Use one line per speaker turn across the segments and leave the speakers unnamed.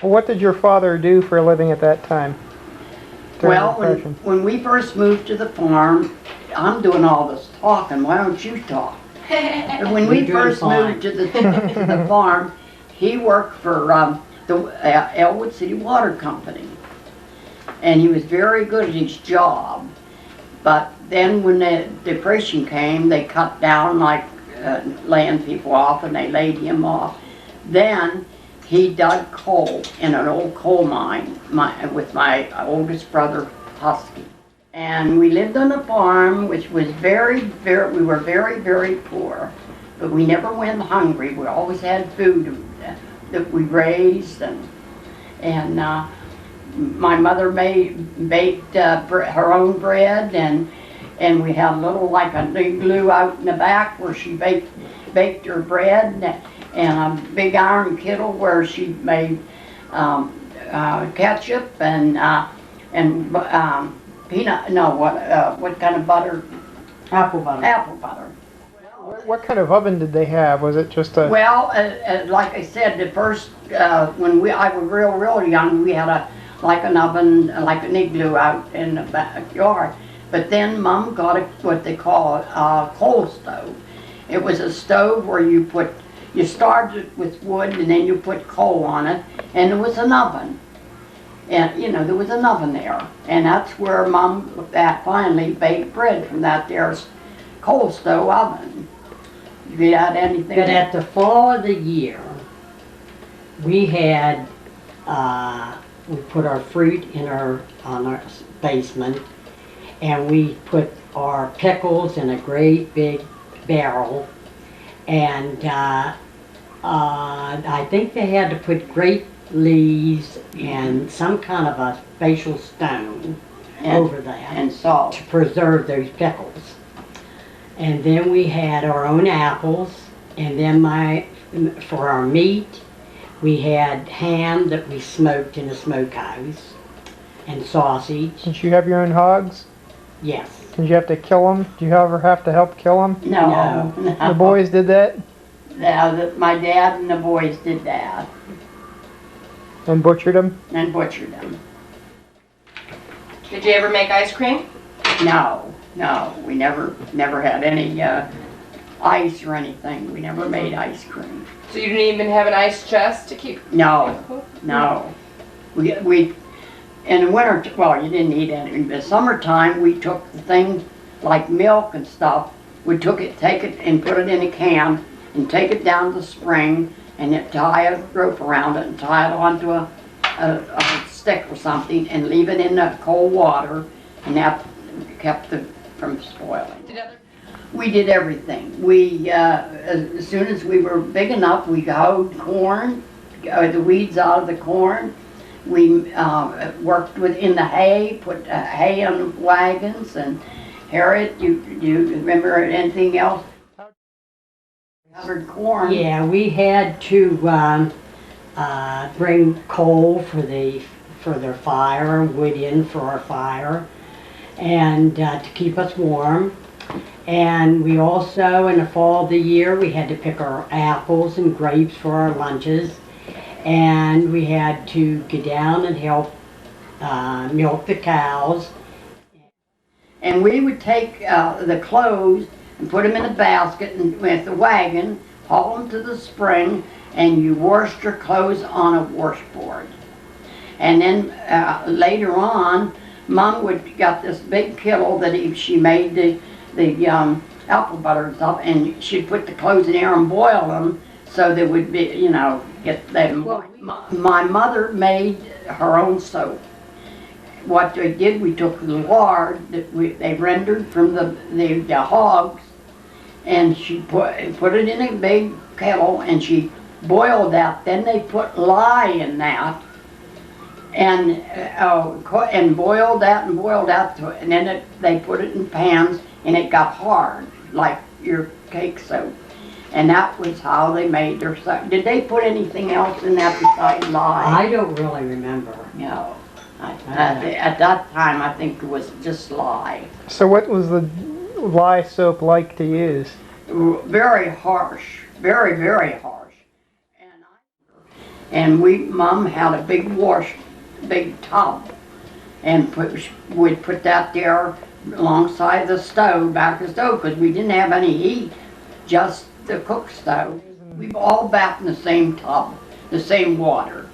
What did your father do for a living at that time?
Well, when we first moved to the farm, I'm doing all this talking, why don't you talk? When we first moved to the farm, he worked for the Elwood City Water Company. And he was very good at his job. But then when the Depression came, they cut down, like laying people off, and they laid him off. Then he dug coal in an old coal mine with my oldest brother, Husky. And we lived on a farm which was we were very, very poor. But we never went hungry. We always had food that we raised. And my mother baked her own bread, and we had a little, like a igloo out in the back where she baked her bread, and a big iron kettle where she made ketchup and peanut. No, what kind of butter?
Apple butter.
Apple butter.
What kind of oven did they have? Was it just a...
Well, like I said, the first when I was real young, we had an oven, like an igloo out in the backyard. But then Mom got what they call a coal stove. It was a stove where you started with wood and then you put coal on it, and there was an oven. And there was an oven there, and that's where Mom finally baked bread from that there coal stove oven. If you had anything.
But at the fall of the year, we had we put our fruit in on our basement, and we put our pickles in a great big barrel, and I think they had to put grape leaves and some kind of a facial stone over that
and salt
to preserve those pickles. And then we had our own apples, and then for our meat, we had ham that we smoked in a smokehouse, and sausage.
Did you have your own hogs?
Yes.
Did you have to kill them? Did you ever have to help kill them?
No.
The boys did that?
My dad and the boys did that.
And butchered them?
And butchered them.
Did you ever make ice cream?
No, we never had any ice or anything. We never made ice cream.
So you didn't even have an ice chest to keep?
No. We in the winter, well, you didn't need any. In the summertime, we took the thing like milk and stuff. We take it and put it in a can and take it down to the spring and then tie a rope around it and tie it onto a stick or something and leave it in the cold water, and that kept it from spoiling. We did everything. As soon as we were big enough, we hoed corn, the weeds out of the corn. We worked in the hay, put hay on wagons. And Harriet, you remember anything else? Covered corn.
Yeah, we had to bring coal for their fire, wood in for our fire, and to keep us warm. And we also, in the fall of the year, we had to pick our apples and grapes for our lunches. And we had to get down and help milk the cows.
And we would take the clothes and put them in a basket and with the wagon, haul them to the spring, and you washed your clothes on a washboard. And then later on, Mom got this big kettle that she made the apple butter and stuff, and she'd put the clothes in there and boil them so they would be, get them. My mother made her own soap. What they did, we took the lard that they rendered from the hogs, and she put it in a big kettle, and she boiled that. Then they put lye in that, and boiled that and then they put it in pans, and it got hard like your cake soap. And that was how they made their soap. Did they put anything else in that besides lye?
I don't really remember.
No. At that time, I think it was just lye.
So what was the lye soap like to use?
Very harsh, very, very harsh. And Mom had a big tub, and we'd put that there alongside the stove, back of the stove, because we didn't have any heat, just the cook stove. We all bathed in the same tub, the same water.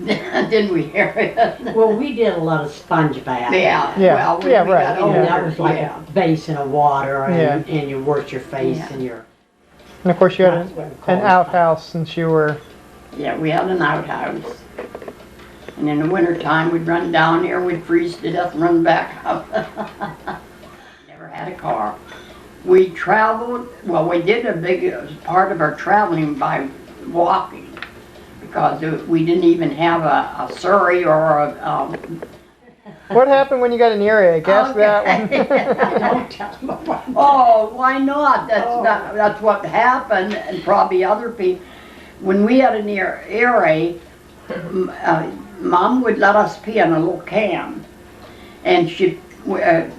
Didn't we, Harriet?
Well, we did a lot of sponge bathing.
Yeah,
Yeah.
well, when
Yeah,
we
right,
got
yeah.
And
older,
that was like
yeah.
a basin of water and,
Yeah.
and you wash your face
Yeah.
and your...
And of course you had
That's what we call
an
it.
outhouse since you were,
Yeah, we had an outhouse. And in the wintertime, we'd run down there, we'd freeze to death and run back up. Never had a car. We traveled, well, we did a big part of our traveling by walking, because we didn't even have a Surrey or a,
what happened when you got an earache? Ask that one.
Don't tell them about
oh, why not?
Oh.
That's what happened, and probably other people. When we had an earache, Mom would let us pee in a little can, and she'd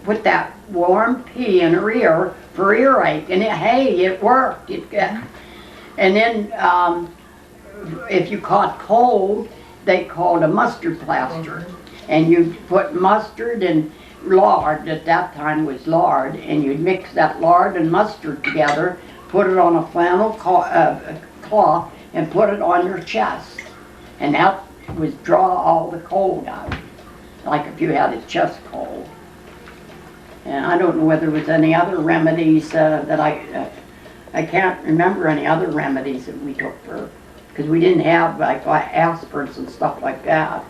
put that warm pee in her ear for earache, and hey, it worked. And then if you caught cold, they called a mustard plaster, and you'd put mustard and lard, at that time was lard, and you'd mix that lard and mustard together, put it on a flannel cloth, and put it on your chest, and that would draw all the cold out, like if you had a chest cold. And I don't know whether there was any other remedies that I can't remember any other remedies that we took for, because we didn't have like aspirins and stuff like that.